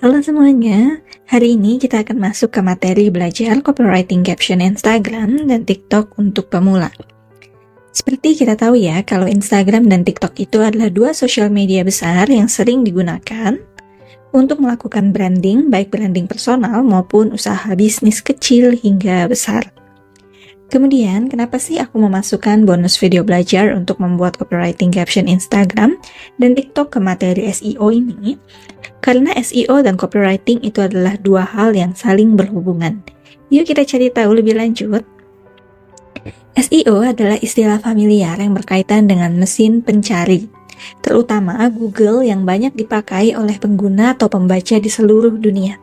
Halo semuanya, hari ini kita akan masuk ke materi belajar copywriting caption Instagram dan TikTok untuk pemula. Seperti kita tahu ya, kalau Instagram dan TikTok itu adalah dua sosial media besar yang sering digunakan untuk melakukan branding, baik branding personal maupun usaha bisnis kecil hingga besar. Kemudian, kenapa sih aku memasukkan bonus video belajar untuk membuat copywriting caption Instagram dan TikTok ke materi SEO ini? Karena SEO dan copywriting itu adalah dua hal yang saling berhubungan. Yuk kita cari tahu lebih lanjut. SEO adalah istilah familiar yang berkaitan dengan mesin pencari, terutama Google yang banyak dipakai oleh pengguna atau pembaca di seluruh dunia.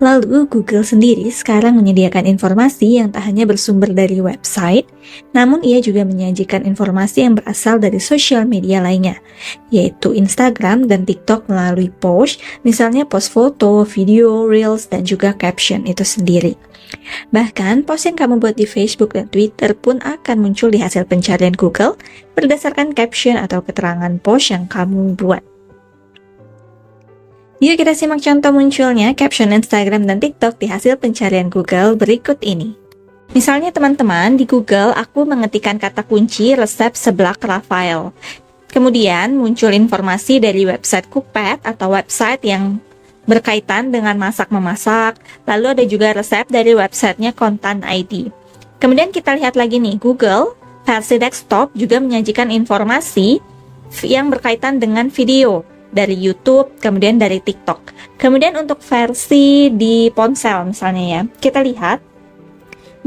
Lalu, Google sendiri sekarang menyediakan informasi yang tak hanya bersumber dari website, namun ia juga menyajikan informasi yang berasal dari sosial media lainnya, yaitu Instagram dan TikTok melalui post, misalnya post foto, video, reels, dan juga caption itu sendiri. Bahkan, post yang kamu buat di Facebook dan Twitter pun akan muncul di hasil pencarian Google berdasarkan caption atau keterangan post yang kamu buat. Yuk kita simak contoh munculnya caption Instagram dan TikTok di hasil pencarian Google berikut ini. Misalnya teman-teman, di Google aku mengetikkan kata kunci resep seblak Rafael. Kemudian muncul informasi dari website Cookpad atau website yang berkaitan dengan masak-memasak. Lalu ada juga resep dari websitenya Kontan ID. Kemudian kita lihat lagi nih, Google versi desktop juga menyajikan informasi yang berkaitan dengan video dari YouTube, kemudian dari TikTok. Kemudian untuk versi di ponsel misalnya ya, kita lihat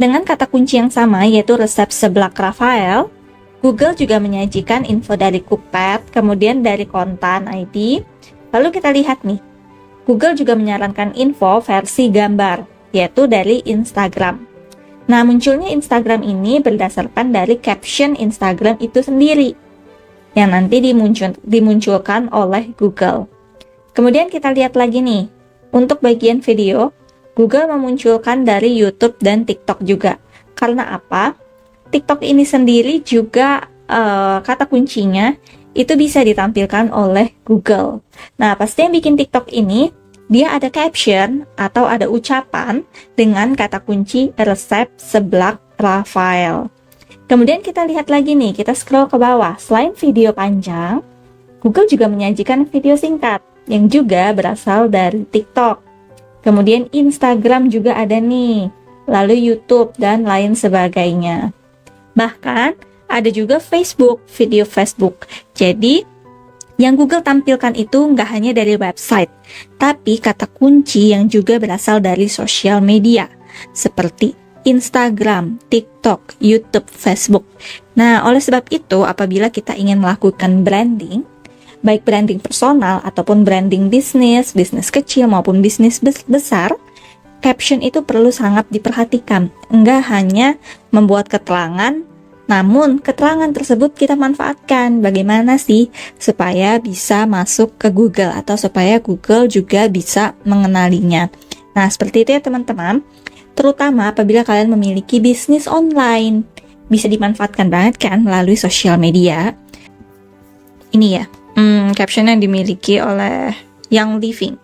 dengan kata kunci yang sama yaitu resep seblak Rafael, Google juga menyajikan info dari Cookpad, kemudian dari Kontan ID. Lalu kita lihat nih, Google juga menyarankan info versi gambar, yaitu dari Instagram. Nah, munculnya Instagram ini berdasarkan dari caption Instagram itu sendiri yang nanti dimunculkan oleh Google. Kemudian kita lihat lagi nih, untuk bagian video, Google memunculkan dari YouTube dan TikTok juga. Karena apa? TikTok ini sendiri juga kata kuncinya itu bisa ditampilkan oleh Google. Nah, pasti yang bikin TikTok ini, dia ada caption atau ada ucapan dengan kata kunci resep seblak Rafael. Kemudian kita lihat lagi nih, kita scroll ke bawah. Selain video panjang, Google juga menyajikan video singkat yang juga berasal dari TikTok. Kemudian Instagram juga ada nih, lalu YouTube dan lain sebagainya. Bahkan ada juga Facebook, video Facebook. Jadi, yang Google tampilkan itu nggak hanya dari website, tapi kata kunci yang juga berasal dari sosial media, seperti Instagram, TikTok, YouTube, Facebook. Nah, oleh sebab itu, apabila kita ingin melakukan branding, baik branding personal ataupun branding bisnis, bisnis kecil maupun bisnis besar, caption itu perlu sangat diperhatikan. Enggak hanya membuat keterangan, namun keterangan tersebut kita manfaatkan. Bagaimana sih supaya bisa masuk ke Google atau supaya Google juga bisa mengenalinya. Nah, seperti itu ya teman-teman. Terutama apabila kalian memiliki bisnis online, bisa dimanfaatkan banget kan melalui sosial media. Ini ya, caption yang dimiliki oleh Young Living.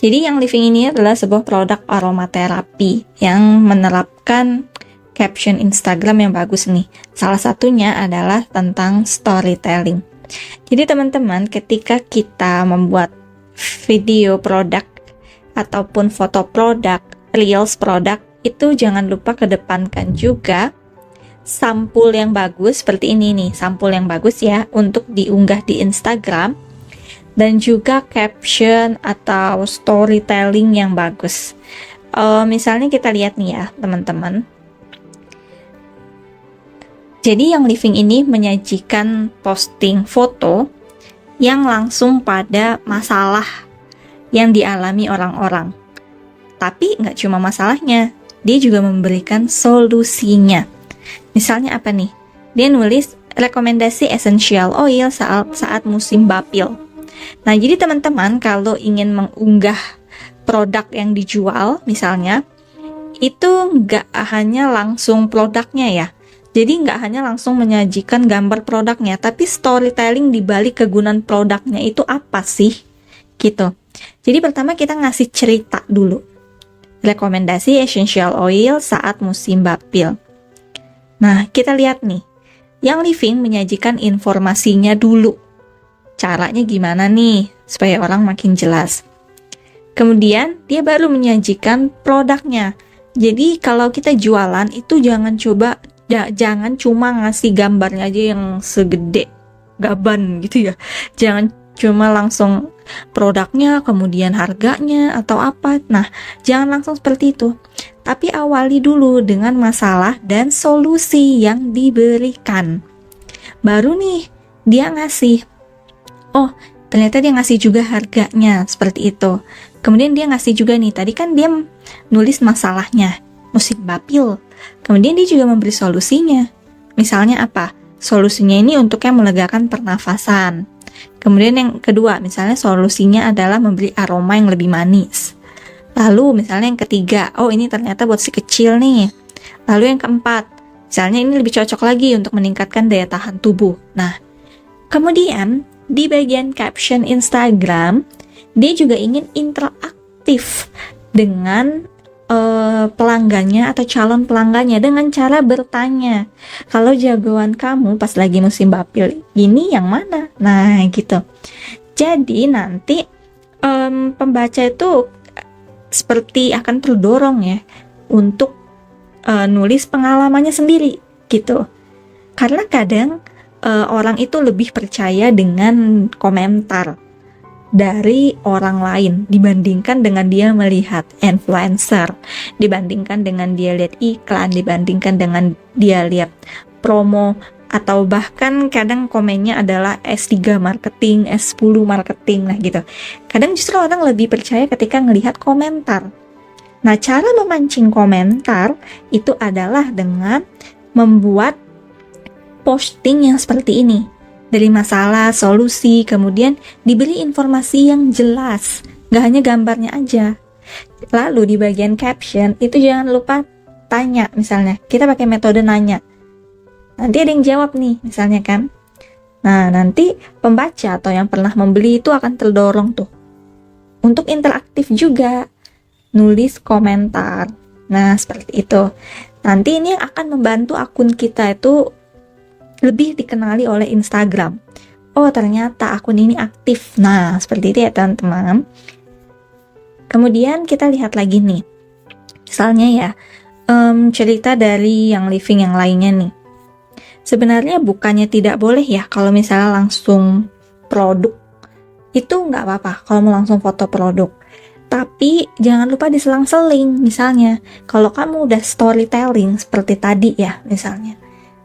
Jadi Young Living ini adalah sebuah produk aromaterapi yang menerapkan caption Instagram yang bagus nih. Salah satunya adalah tentang storytelling. Jadi teman-teman, ketika kita membuat video produk ataupun foto produk, reels produk, itu jangan lupa kedepankan juga sampul yang bagus seperti ini nih, sampul yang bagus ya untuk diunggah di Instagram, dan juga caption atau storytelling yang bagus. Misalnya kita lihat nih ya teman-teman. Jadi yang Living ini menyajikan posting foto yang langsung pada masalah yang dialami orang-orang. Tapi nggak cuma masalahnya, dia juga memberikan solusinya. Misalnya apa nih? Dia nulis rekomendasi essential oil saat musim bapil. Nah, jadi teman-teman kalau ingin mengunggah produk yang dijual, misalnya, itu nggak hanya langsung produknya ya. Jadi nggak hanya langsung menyajikan gambar produknya, tapi storytelling di balik kegunaan produknya itu apa sih? Gitu. Jadi pertama kita ngasih cerita dulu. Rekomendasi essential oil saat musim bapil. Nah, kita lihat nih. Yang Living menyajikan informasinya dulu. Caranya gimana nih, supaya orang makin jelas. Kemudian, dia baru menyajikan produknya. Jadi, kalau kita jualan, itu jangan cuma ngasih gambarnya aja yang segede gaban gitu ya. Jangan cuma langsung produknya, kemudian harganya, atau apa. Nah, jangan langsung seperti itu. Tapi awali dulu dengan masalah dan solusi yang diberikan. Baru nih, dia ngasih. Oh, ternyata dia ngasih juga harganya, seperti itu. Kemudian dia ngasih juga nih, tadi kan dia nulis masalahnya, musim bapil. Kemudian dia juga memberi solusinya. Misalnya apa? Solusinya ini untuk yang melegakan pernafasan. Kemudian yang kedua, misalnya solusinya adalah memberi aroma yang lebih manis. Lalu misalnya yang ketiga, oh ini ternyata buat si kecil nih. Lalu yang keempat, misalnya ini lebih cocok lagi untuk meningkatkan daya tahan tubuh. Nah, kemudian di bagian caption Instagram, dia juga ingin interaktif dengan pelanggannya atau calon pelanggannya dengan cara bertanya, kalau jagoan kamu pas lagi musim bapil ini yang mana? Nah gitu. Jadi nanti pembaca itu seperti akan terdorong ya untuk nulis pengalamannya sendiri gitu. Karena kadang orang itu lebih percaya dengan komentar dari orang lain dibandingkan dengan dia melihat influencer, dibandingkan dengan dia lihat iklan, dibandingkan dengan dia lihat promo, atau bahkan kadang komennya adalah S3 marketing, S10 marketing, nah gitu. Kadang justru orang lebih percaya ketika melihat komentar. Nah, cara memancing komentar itu adalah dengan membuat posting yang seperti ini. Dari masalah, solusi, kemudian diberi informasi yang jelas, gak hanya gambarnya aja. Lalu di bagian caption, itu jangan lupa tanya, misalnya, kita pakai metode nanya. Nanti ada yang jawab nih, misalnya kan. Nah, nanti pembaca atau yang pernah membeli itu akan terdorong tuh. Untuk interaktif juga, nulis komentar. Nah, seperti itu. Nanti ini yang akan membantu akun kita itu lebih dikenali oleh Instagram. Oh, ternyata akun ini aktif. Nah, seperti itu ya teman-teman. Kemudian kita lihat lagi nih. Misalnya ya, cerita dari yang Living yang lainnya nih. Sebenarnya bukannya tidak boleh ya kalau misalnya langsung produk. Itu nggak apa-apa kalau mau langsung foto produk. Tapi jangan lupa diselang-seling. Misalnya, kalau kamu udah storytelling seperti tadi ya misalnya.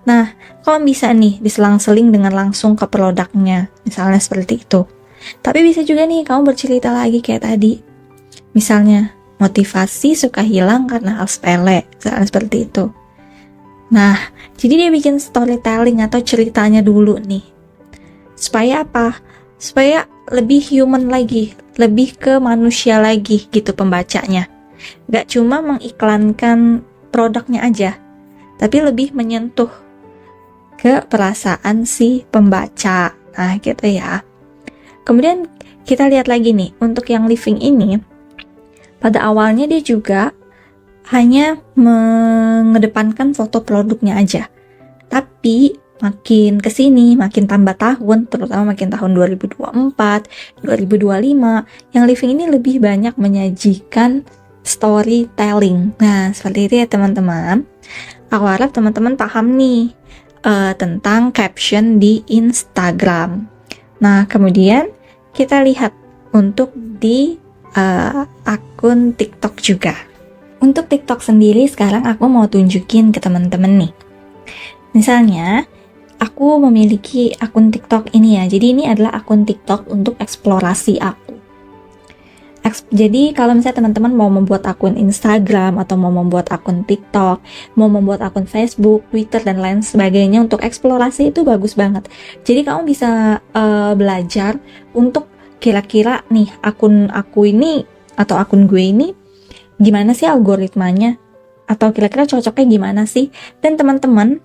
Nah, kamu bisa nih diselang-seling dengan langsung ke produknya, misalnya seperti itu. Tapi bisa juga nih kamu bercerita lagi kayak tadi. Misalnya, motivasi suka hilang karena hal sepele, misalnya seperti itu. Nah, jadi dia bikin storytelling atau ceritanya dulu nih. Supaya apa? Supaya lebih human lagi, lebih ke manusia lagi gitu pembacanya. Gak cuma mengiklankan produknya aja, tapi lebih menyentuh ke perasaan si pembaca. Nah gitu ya. Kemudian kita lihat lagi nih, untuk yang Living ini, pada awalnya dia juga hanya mengedepankan foto produknya aja. Tapi makin kesini, makin tambah tahun, terutama makin tahun 2024, 2025, yang Living ini lebih banyak menyajikan storytelling. Nah seperti itu ya teman-teman. Aku harap teman-teman paham nih tentang caption di Instagram. Nah, kemudian kita lihat untuk di akun TikTok juga. Untuk TikTok sendiri sekarang aku mau tunjukin ke teman-teman nih. Misalnya, aku memiliki akun TikTok ini ya. Jadi ini adalah akun TikTok untuk eksplorasi aku. Jadi kalau misalnya teman-teman mau membuat akun Instagram atau mau membuat akun TikTok, mau membuat akun Facebook, Twitter, dan lain sebagainya untuk eksplorasi itu bagus banget. Jadi kamu bisa belajar untuk kira-kira nih akun aku ini atau akun gue ini gimana sih algoritmanya, atau kira-kira cocoknya gimana sih. Dan teman-teman,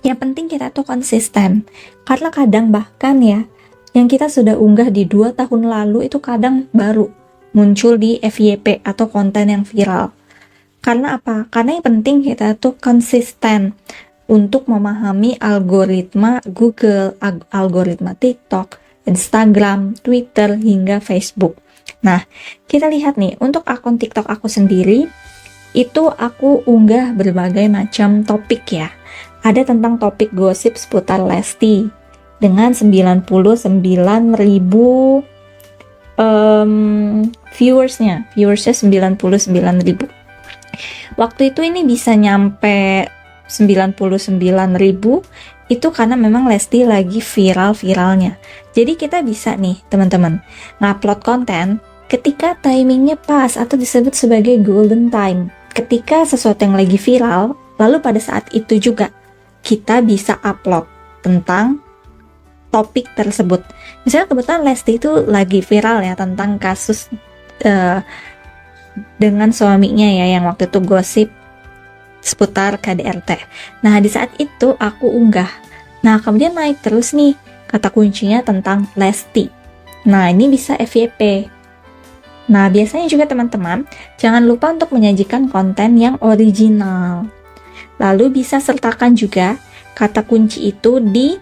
yang penting kita tuh konsisten. Karena kadang bahkan ya, yang kita sudah unggah di 2 tahun lalu itu kadang baru muncul di FYP atau konten yang viral. Karena apa? Karena yang penting kita tuh konsisten untuk memahami algoritma Google, algoritma TikTok, Instagram, Twitter, hingga Facebook. Nah, kita lihat nih, untuk akun TikTok aku sendiri, itu aku unggah berbagai macam topik ya. Ada tentang topik gosip seputar Lesti dengan 99.000 viewersnya 99.000. Waktu itu ini bisa nyampe 99.000 itu karena memang Lesti lagi viral-viralnya. Jadi kita bisa nih teman-teman ngupload konten ketika timingnya pas atau disebut sebagai golden time. Ketika sesuatu yang lagi viral, lalu pada saat itu juga kita bisa upload tentang topik tersebut. Misalnya kebetulan Lesti itu lagi viral ya tentang kasus dengan suaminya ya yang waktu itu gosip seputar KDRT. Nah, di saat itu aku unggah. Nah, kemudian naik terus nih kata kuncinya tentang Lesti. Nah, ini bisa FYP. Nah, biasanya juga teman-teman, jangan lupa untuk menyajikan konten yang original. Lalu bisa sertakan juga kata kunci itu di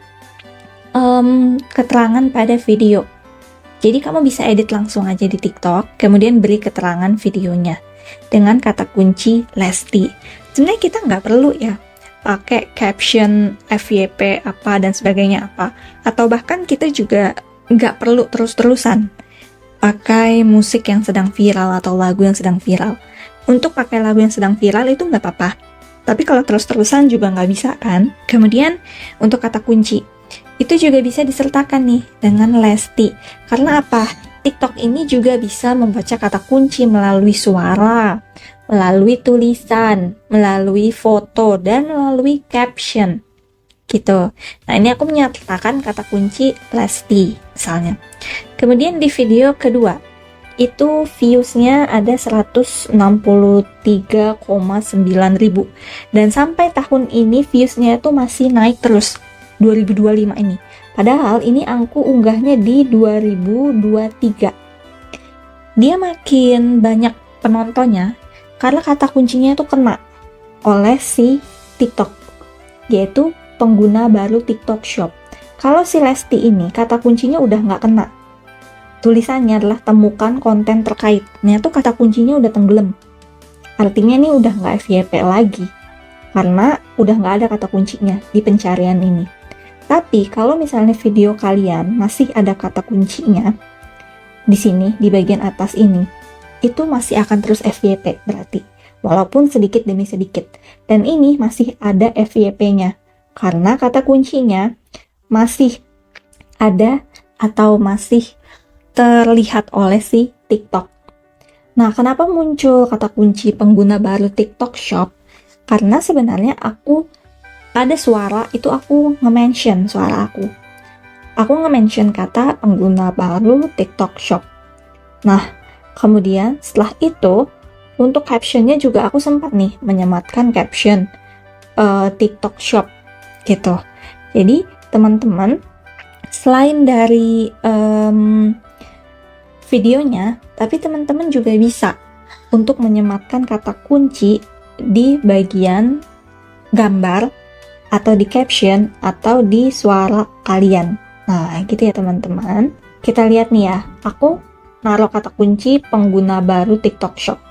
keterangan pada video. Jadi kamu bisa edit langsung aja di TikTok, kemudian beri keterangan videonya dengan kata kunci Lesti. Sebenarnya kita nggak perlu ya pakai caption FYP apa dan sebagainya apa, atau bahkan kita juga nggak perlu terus-terusan pakai musik yang sedang viral atau lagu yang sedang viral. Untuk pakai lagu yang sedang viral itu nggak apa-apa, tapi kalau terus-terusan juga nggak bisa kan. Kemudian untuk kata kunci itu juga bisa disertakan nih dengan Lesti. Karena apa? TikTok ini juga bisa membaca kata kunci melalui suara, melalui tulisan, melalui foto, dan melalui caption. Gitu. Nah, ini aku menyertakan kata kunci Lesti, misalnya. Kemudian di video kedua, itu viewsnya ada 163,9 ribu. Dan sampai tahun ini viewsnya itu masih naik terus. 2025 ini. Padahal ini aku unggahnya di 2023. Dia makin banyak penontonnya karena kata kuncinya itu kena oleh si TikTok, yaitu pengguna baru TikTok Shop. Kalau si Lesti ini kata kuncinya udah nggak kena. Tulisannya adalah temukan konten terkait. Nah, tuh kata kuncinya udah tenggelam. Artinya ini udah nggak FYP lagi. Karena udah nggak ada kata kuncinya di pencarian ini. Tapi kalau misalnya video kalian masih ada kata kuncinya di sini di bagian atas ini, itu masih akan terus FYP berarti, walaupun sedikit demi sedikit. Dan ini masih ada FYP-nya karena kata kuncinya masih ada atau masih terlihat oleh si TikTok. Nah, kenapa muncul kata kunci pengguna baru TikTok Shop? Karena sebenarnya ada suara itu aku nge-mention suara aku. Aku nge-mention kata pengguna baru TikTok Shop. Nah, kemudian setelah itu untuk captionnya juga aku sempat nih menyematkan caption TikTok Shop gitu. Jadi teman-teman selain dari videonya, tapi teman-teman juga bisa untuk menyematkan kata kunci di bagian gambar atau di caption, atau di suara kalian. Nah, gitu ya teman-teman. Kita lihat nih ya, aku naruh kata kunci pengguna baru TikTok Shop.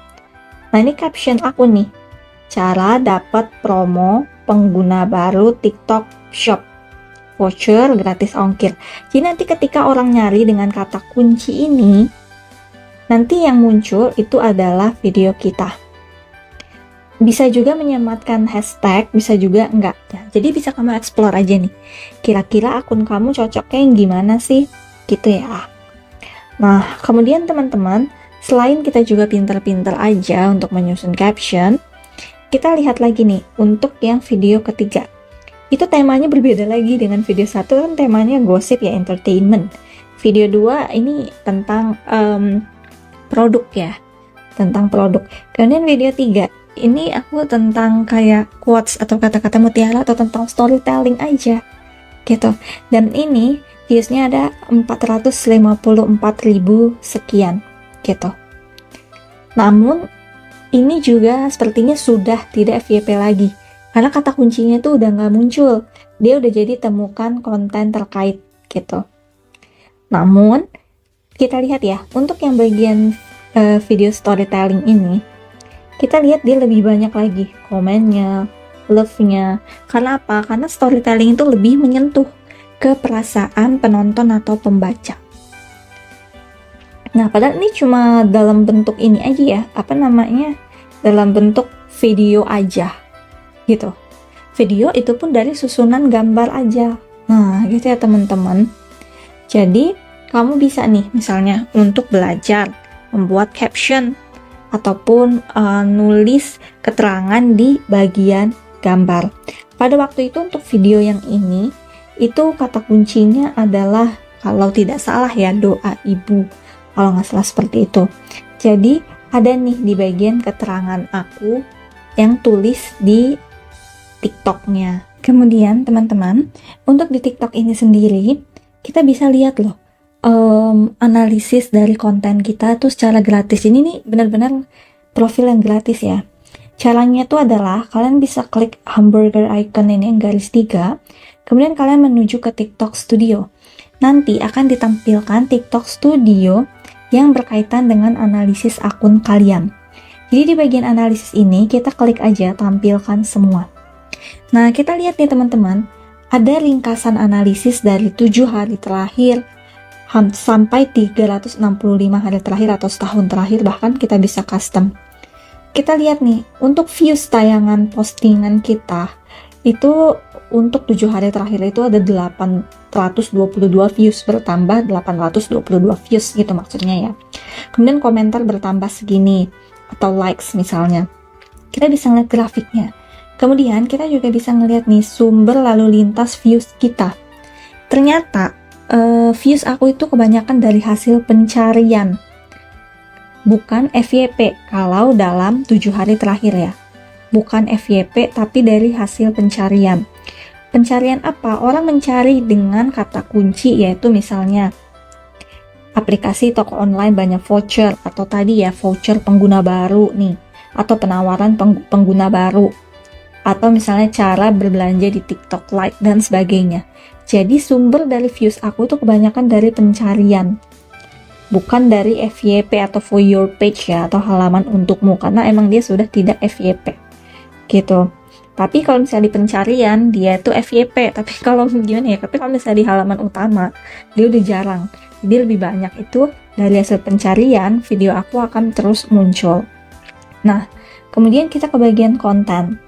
Nah, ini caption aku nih. Cara dapat promo pengguna baru TikTok Shop. Voucher gratis ongkir. Jadi nanti ketika orang nyari dengan kata kunci ini, nanti yang muncul itu adalah video kita. Bisa juga menyematkan hashtag, bisa juga enggak. Ya, jadi bisa kamu explore aja nih. Kira-kira akun kamu cocoknya yang gimana sih? Gitu ya. Nah, kemudian teman-teman, selain kita juga pinter-pinter aja untuk menyusun caption, kita lihat lagi nih untuk yang video ketiga. Itu temanya berbeda lagi dengan video satu, kan temanya gosip ya, entertainment. Video 2 ini tentang produk ya, tentang produk. Kemudian video 3 ini aku tentang kayak quotes atau kata-kata mutiara atau tentang storytelling aja gitu. Dan ini viewsnya ada 454.000 sekian gitu. Namun, ini juga sepertinya sudah tidak FYP lagi, karena kata kuncinya tuh udah nggak muncul. Dia udah jadi temukan konten terkait gitu. Namun, kita lihat ya, untuk yang bagian video storytelling ini, kita lihat dia lebih banyak lagi komennya, love-nya. Karena apa? Karena storytelling itu lebih menyentuh ke perasaan penonton atau pembaca. Nah, padahal ini cuma dalam bentuk ini aja ya, dalam bentuk video aja, gitu. Video itu pun dari susunan gambar aja. Nah, gitu ya teman-teman. Jadi, kamu bisa nih, misalnya untuk belajar, membuat caption, ataupun nulis keterangan di bagian gambar. Pada waktu itu untuk video yang ini, itu kata kuncinya adalah, kalau tidak salah ya, doa ibu. Kalau nggak salah seperti itu. Jadi ada nih di bagian keterangan aku yang tulis di TikToknya. Kemudian teman-teman, untuk di TikTok ini sendiri, kita bisa lihat loh, analisis dari konten kita tuh secara gratis. Ini nih benar-benar profil yang gratis ya. Caranya itu adalah kalian bisa klik hamburger icon ini yang garis 3, kemudian kalian menuju ke TikTok Studio. Nanti akan ditampilkan TikTok Studio yang berkaitan dengan analisis akun kalian. Jadi di bagian analisis ini kita klik aja tampilkan semua. Nah, kita lihat nih teman-teman, ada ringkasan analisis dari 7 hari terakhir sampai 365 hari terakhir atau setahun terakhir, bahkan kita bisa custom. Kita lihat nih, untuk views tayangan postingan kita itu untuk 7 hari terakhir itu ada 822 views, bertambah 822 views gitu maksudnya ya. Kemudian komentar bertambah segini, atau likes misalnya. Kita bisa ngeliat grafiknya. Kemudian kita juga bisa ngeliat nih sumber lalu lintas views kita. Ternyata views aku itu kebanyakan dari hasil pencarian, bukan FYP kalau dalam 7 hari terakhir ya. Bukan FYP tapi dari hasil pencarian. Pencarian apa? Orang mencari dengan kata kunci, yaitu misalnya aplikasi toko online banyak voucher, atau tadi ya voucher pengguna baru nih, atau penawaran pengguna baru, atau misalnya cara berbelanja di TikTok Lite dan sebagainya. Jadi sumber dari views aku itu kebanyakan dari pencarian, bukan dari FYP atau for your page ya, atau halaman untukmu, karena emang dia sudah tidak FYP gitu. Tapi kalau misalnya di pencarian dia itu FYP, tapi kalau gimana ya, tapi kalau misalnya di halaman utama dia udah jarang. Jadi lebih banyak itu dari hasil pencarian, video aku akan terus muncul. Nah, kemudian kita ke bagian konten.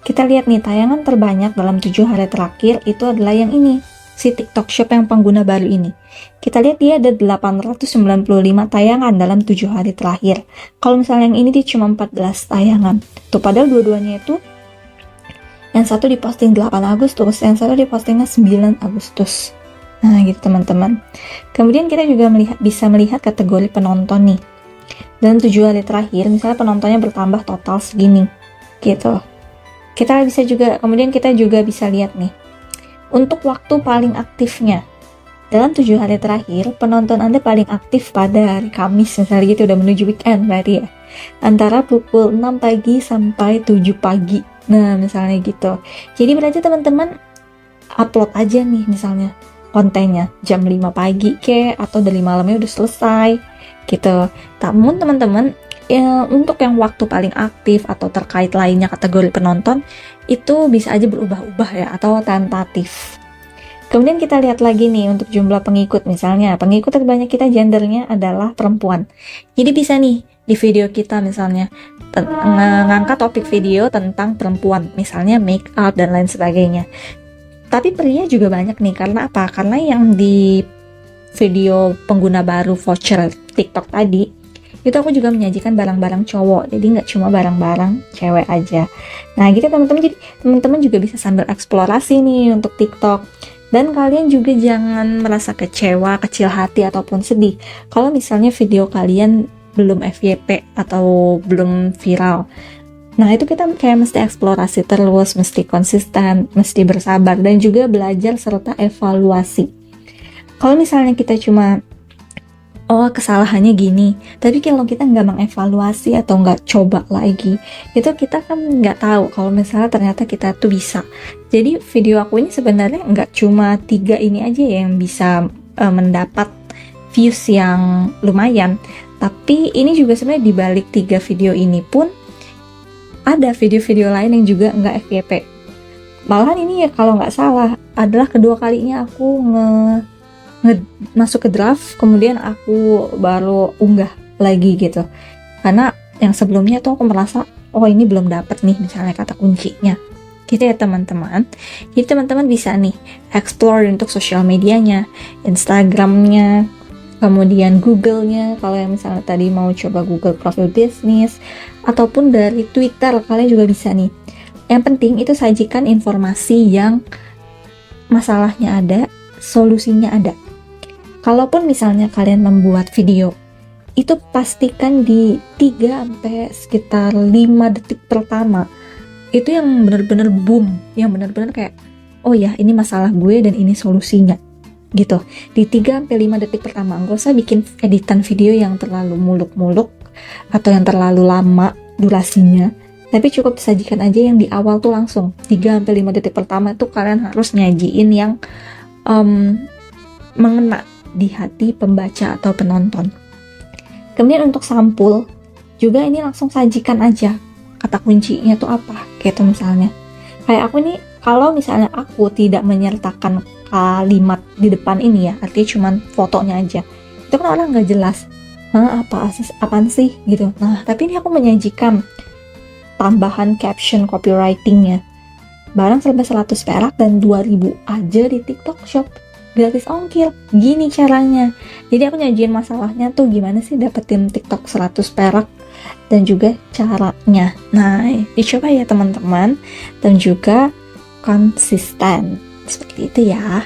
Kita lihat nih, tayangan terbanyak dalam 7 hari terakhir itu adalah yang ini, si TikTok Shop yang pengguna baru ini. Kita lihat dia ada 895 tayangan dalam 7 hari terakhir. Kalau misalnya yang ini dia cuma 14 tayangan. Tuh, padahal dua-duanya itu, yang satu diposting 8 Agustus, yang satu dipostingnya 9 Agustus. Nah gitu teman-teman. Kemudian kita juga bisa melihat kategori penonton nih. Dalam 7 hari terakhir, misalnya penontonnya bertambah total segini gitu. Kemudian kita juga bisa lihat nih, untuk waktu paling aktifnya. Dalam 7 hari terakhir, penonton Anda paling aktif pada hari Kamis, misalnya gitu, udah menuju weekend berarti ya. Antara pukul 6 pagi sampai 7 pagi. Nah, misalnya gitu. Jadi berarti teman-teman upload aja nih misalnya kontennya jam 5 pagi atau dari malamnya udah selesai gitu. Namun teman-teman, untuk yang waktu paling aktif atau terkait lainnya kategori penonton itu bisa aja berubah-ubah ya, atau tentatif. Kemudian kita lihat lagi nih untuk jumlah pengikut, misalnya pengikut terbanyak kita gendernya adalah perempuan. Jadi bisa nih di video kita misalnya ngangkat topik video tentang perempuan, misalnya make up dan lain sebagainya. Tapi pria juga banyak nih, karena apa? Karena yang di video pengguna baru voucher TikTok tadi, itu aku juga menyajikan barang-barang cowok, jadi nggak cuma barang-barang cewek aja. Nah gitu teman-teman, jadi teman-teman juga bisa sambil eksplorasi nih untuk TikTok. Dan kalian juga jangan merasa kecewa, kecil hati, ataupun sedih kalau misalnya video kalian belum FYP atau belum viral. Nah itu kita kayak mesti eksplorasi terus, mesti konsisten, mesti bersabar, dan juga belajar serta evaluasi. Kalau misalnya kita cuma oh kesalahannya gini. Tapi kalau kita nggak mengevaluasi atau nggak coba lagi, itu kita kan nggak tahu kalau misalnya ternyata kita tuh bisa. Jadi video aku ini sebenarnya nggak cuma 3 ini aja yang bisa mendapat views yang lumayan. Tapi ini juga sebenarnya di balik 3 video ini pun ada video-video lain yang juga nggak FYP. Malahan ini ya kalau nggak salah adalah kedua kalinya aku masuk ke draft, kemudian aku baru unggah lagi gitu. Karena yang sebelumnya tuh aku merasa, oh ini belum dapet nih misalnya kata kuncinya. Gitu ya teman-teman. Jadi teman-teman bisa nih explore untuk sosial medianya, Instagramnya, kemudian Google-nya, kalau yang misalnya tadi mau coba Google profil bisnis, ataupun dari Twitter, kalian juga bisa nih. Yang penting itu sajikan informasi yang masalahnya ada, solusinya ada. Kalaupun misalnya kalian membuat video, itu pastikan di 3 sampai sekitar 5 detik pertama itu yang benar-benar boom, yang benar-benar kayak oh ya ini masalah gue dan ini solusinya gitu. Di 3 sampai 5 detik pertama, nggak usah bikin editan video yang terlalu muluk-muluk atau yang terlalu lama durasinya. Tapi cukup disajikan aja yang di awal tuh langsung 3 sampai 5 detik pertama tuh kalian harus nyajiin yang mengena di hati pembaca atau penonton. Kemudian untuk sampul juga ini langsung sajikan aja kata kuncinya tuh apa, kayak tuh misalnya kayak aku nih, kalau misalnya aku tidak menyertakan kalimat di depan ini ya, artinya cuman fotonya aja, itu kan orang nggak jelas apaan sih gitu. Nah tapi ini aku menyajikan tambahan caption copywritingnya, barang sampai 100 perak dan 2000 aja di TikTok Shop, gratis ongkir. Gini caranya. Jadi aku nyajiin masalahnya tuh gimana sih dapetin TikTok 100 perak dan juga caranya. Nah, dicoba ya teman-teman, dan juga konsisten. Seperti itu ya.